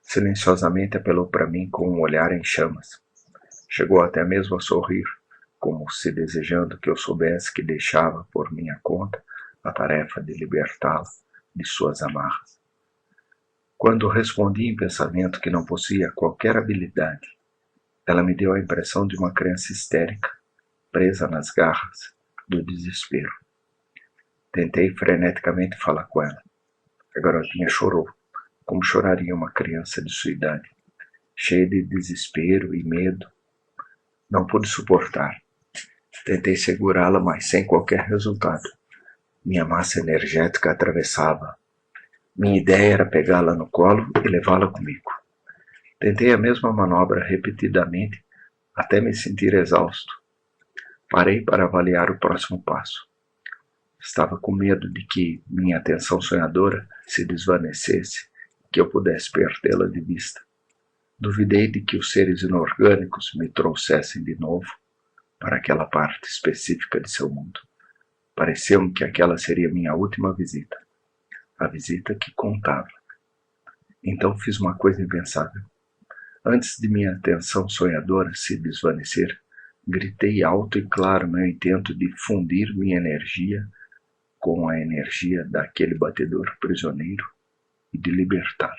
Silenciosamente apelou para mim com um olhar em chamas. Chegou até mesmo a sorrir, como se desejando que eu soubesse que deixava por minha conta a tarefa de libertá-la de suas amarras. Quando respondi em pensamento que não possuía qualquer habilidade, ela me deu a impressão de uma criança histérica, presa nas garras do desespero. Tentei freneticamente falar com ela. A garotinha chorou, como choraria uma criança de sua idade, cheia de desespero e medo. Não pude suportar. Tentei segurá-la, mas sem qualquer resultado. Minha massa energética atravessava. Minha ideia era pegá-la no colo e levá-la comigo. Tentei a mesma manobra repetidamente, até me sentir exausto. Parei para avaliar o próximo passo. Estava com medo de que minha atenção sonhadora se desvanecesse, que eu pudesse perdê-la de vista. Duvidei de que os seres inorgânicos me trouxessem de novo para aquela parte específica de seu mundo. Pareceu-me que aquela seria minha última visita, a visita que contava. Então fiz uma coisa impensável. Antes de minha atenção sonhadora se desvanecer, gritei alto e claro meu intento de fundir minha energia com a energia daquele batedor prisioneiro e de libertá-lo.